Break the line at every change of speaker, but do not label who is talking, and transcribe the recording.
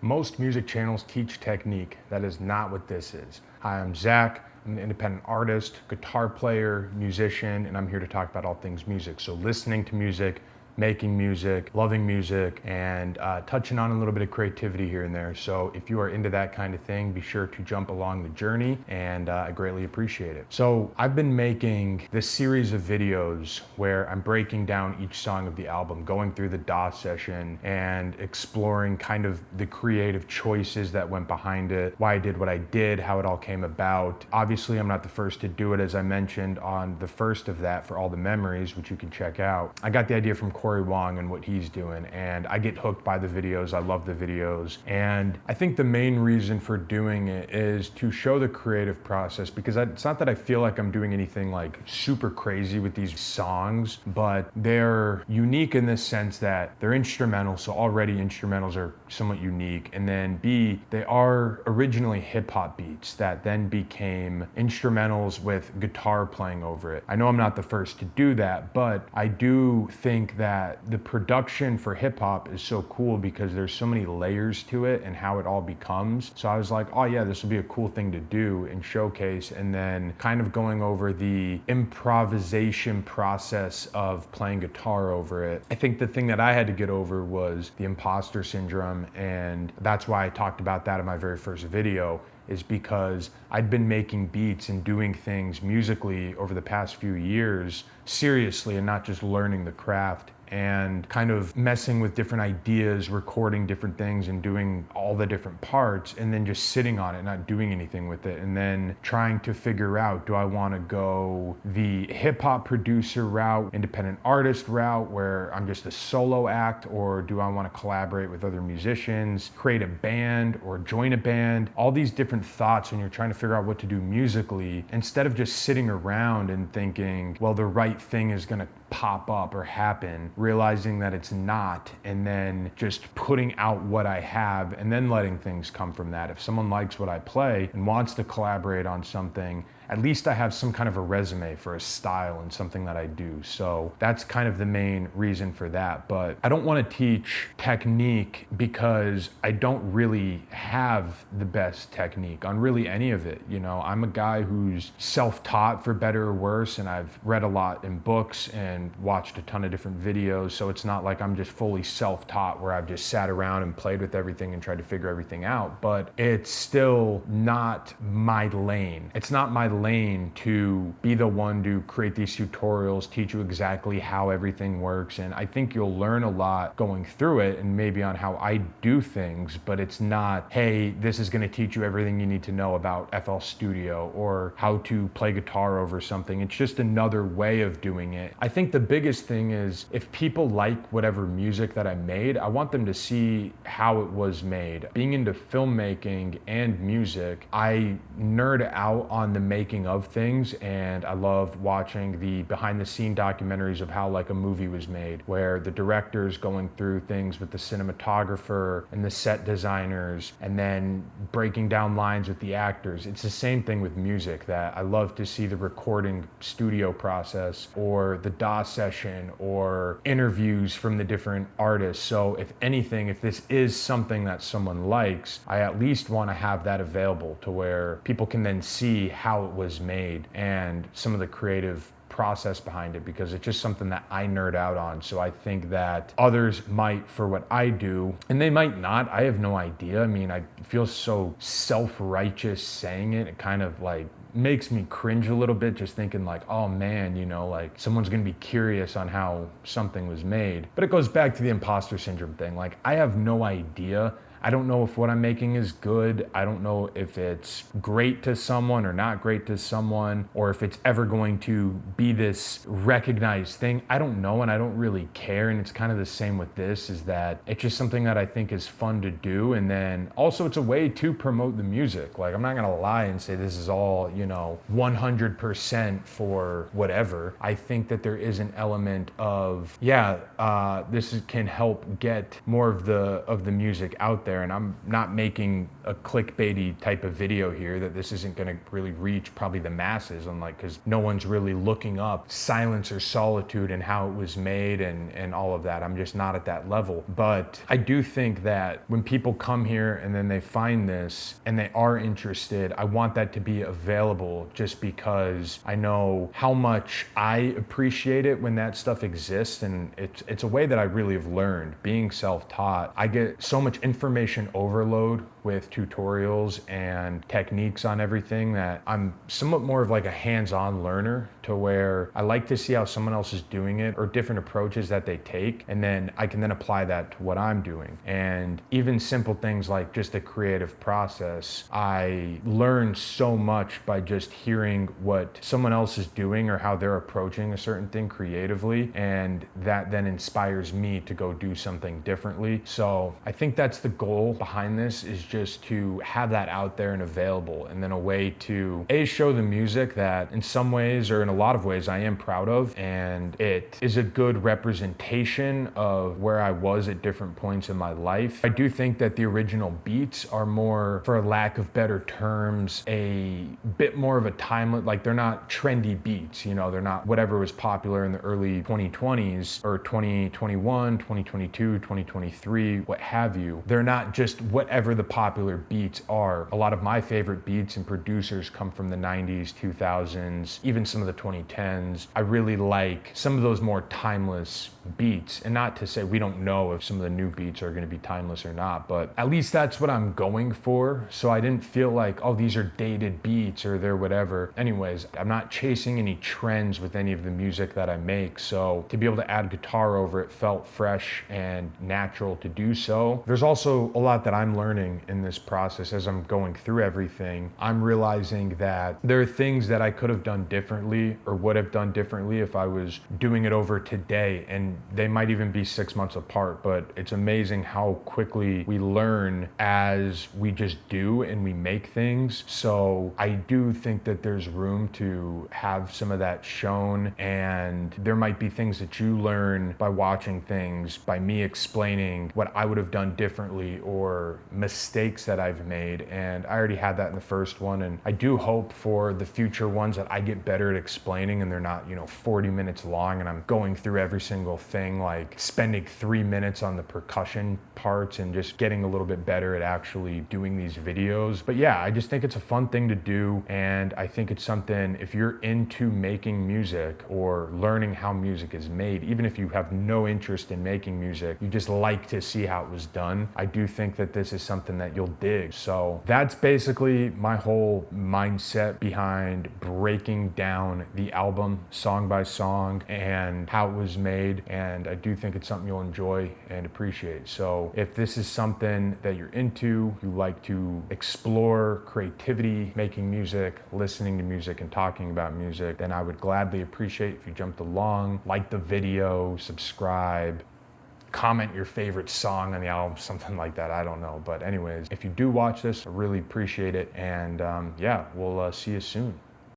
Most music channels teach technique. That is not what this is. Hi, I'm Zach. I'm an independent artist, guitar player, musician, and I'm here to talk about all things music. So listening to music, making music, loving music, and touching on a little bit of creativity here and there. So if you are into that kind of thing, be sure to jump along the journey, and I greatly appreciate it. So I've been making this series of videos where I'm breaking down each song of the album, going through the DAW session and exploring kind of the creative choices that went behind it, why I did what I did, how it all came about. Obviously, I'm not the first to do it, as I mentioned on the first of that, For All the Memories, which you can check out. I got the idea from Corey Wong and what he's doing, and I get hooked by the videos. I love the videos, and I think the main reason for doing it is to show the creative process, because it's not that I feel like I'm doing anything like super crazy with these songs, but they're unique in the sense that they're instrumental, so already instrumentals are somewhat unique, and then B, they are originally hip-hop beats that then became instrumentals with guitar playing over it. I know I'm not the first to do that, but I do think that the production for hip hop is so cool because there's so many layers to it and how it all becomes. So I was like, oh yeah, this would be a cool thing to do and showcase, and then kind of going over the improvisation process of playing guitar over it. I think the thing that I had to get over was the imposter syndrome, and that's why I talked about that in my very first video, is because I'd been making beats and doing things musically over the past few years seriously, and not just learning the craft, and kind of messing with different ideas, recording different things and doing all the different parts, and then just sitting on it, not doing anything with it, and then trying to figure out, do I want to go the hip hop producer route, independent artist route, where I'm just a solo act, or do I want to collaborate with other musicians, create a band, or join a band? All these different thoughts when you're trying to figure out what to do musically, instead of just sitting around and thinking, well, the right thing is going to pop up or happen, realizing that it's not, and then just putting out what I have and then letting things come from that. If someone likes what I play and wants to collaborate on something, at least I have some kind of a resume for a style and something that I do. So that's kind of the main reason for that. But I don't want to teach technique because I don't really have the best technique on really any of it. You know, I'm a guy who's self-taught, for better or worse, and I've read a lot in books and watched a ton of different videos. So it's not like I'm just fully self-taught where I've just sat around and played with everything and tried to figure everything out. But it's still not my lane. It's not my lane to be the one to create these tutorials, teach you exactly how everything works. And I think you'll learn a lot going through it, and maybe on how I do things, but it's not, hey, this is going to teach you everything you need to know about FL Studio or how to play guitar over something. It's just another way of doing it. I think the biggest thing is, if people like whatever music that I made, I want them to see how it was made. Being into filmmaking and music, I nerd out on the making of things, and I love watching the behind the scene documentaries of how like a movie was made, where the director's going through things with the cinematographer and the set designers, and then breaking down lines with the actors. It's the same thing with music, that I love to see the recording studio process, or the DAW session, or interviews from the different artists. So if anything, if this is something that someone likes, I at least want to have that available to where people can then see how it was made and some of the creative process behind it, because it's just something that I nerd out on. So I think that others might for what I do, and they might not. I have no idea. I mean, I feel so self-righteous saying it. It kind of like makes me cringe a little bit, just thinking like, oh man, you know, like someone's gonna be curious on how something was made. But it goes back to the imposter syndrome thing. Like, I have no idea. I don't know if what I'm making is good. I don't know if it's great to someone or not great to someone, or if it's ever going to be this recognized thing. I don't know, and I don't really care. And it's kind of the same with this, is that it's just something that I think is fun to do. And then also it's a way to promote the music. Like, I'm not gonna lie and say this is all, you know, 100% for whatever. I think that there is an element of, this can help get more of the music out there. there, and I'm not making a clickbaity type of video here, that this isn't gonna really reach probably the masses, because no one's really looking up Silence or Solitude and how it was made and all of that. I'm just not at that level. But I do think that when people come here and then they find this and they are interested, I want that to be available, just because I know how much I appreciate it when that stuff exists. And it's a way that I really have learned being self-taught. I get so much information overload with tutorials and techniques on everything that I'm somewhat more of like a hands-on learner, to where I like to see how someone else is doing it or different approaches that they take, and then I can then apply that to what I'm doing. And even simple things like just the creative process, I learn so much by just hearing what someone else is doing or how they're approaching a certain thing creatively, and that then inspires me to go do something differently. So I think that's the goal behind this, is just to have that out there and available, and then a way to show the music that in some ways, or in a lot of ways, I am proud of, and it is a good representation of where I was at different points in my life. I do think that the original beats are more, for lack of better terms, a bit more of a timeless, like they're not trendy beats, they're not whatever was popular in the early 2020s or 2021, 2022, 2023, what have you. They're not just whatever the popular beats are. A lot of my favorite beats and producers come from the 90s, 2000s, even some of the 2010s. I really like some of those more timeless beats, and not to say we don't know if some of the new beats are going to be timeless or not, but at least that's what I'm going for. So I didn't feel like, oh, these are dated beats or they're whatever. Anyways, I'm not chasing any trends with any of the music that I make, so to be able to add guitar over it felt fresh and natural to do so. There's also a lot that I'm learning in this process as I'm going through everything. I'm realizing that there are things that I could have done differently or would have done differently if I was doing it over today, and they might even be 6 months apart. But it's amazing how quickly we learn as we just do and we make things. So I do think that there's room to have some of that shown, and there might be things that you learn by watching things, by me explaining what I would have done differently or mistakes that I've made. And I already had that in the first one, and I do hope for the future ones that I get better at explaining, and they're not 40 minutes long and I'm going through every single thing, like spending 3 minutes on the percussion parts, and just getting a little bit better at actually doing these videos. But yeah, I just think it's a fun thing to do, and I think it's something, if you're into making music or learning how music is made, even if you have no interest in making music, you just like to see how it was done, I do think that this is something that you'll dig. So that's basically my whole mindset behind breaking down the album song by song and how it was made, and I do think it's something you'll enjoy and appreciate. So if this is something that you're into, you like to explore creativity, making music, listening to music, and talking about music, then I would gladly appreciate if you jumped along, like the video, subscribe, comment your favorite song on the album, something like that. I don't know. But anyways, if you do watch this, I really appreciate it. And yeah, we'll see you soon.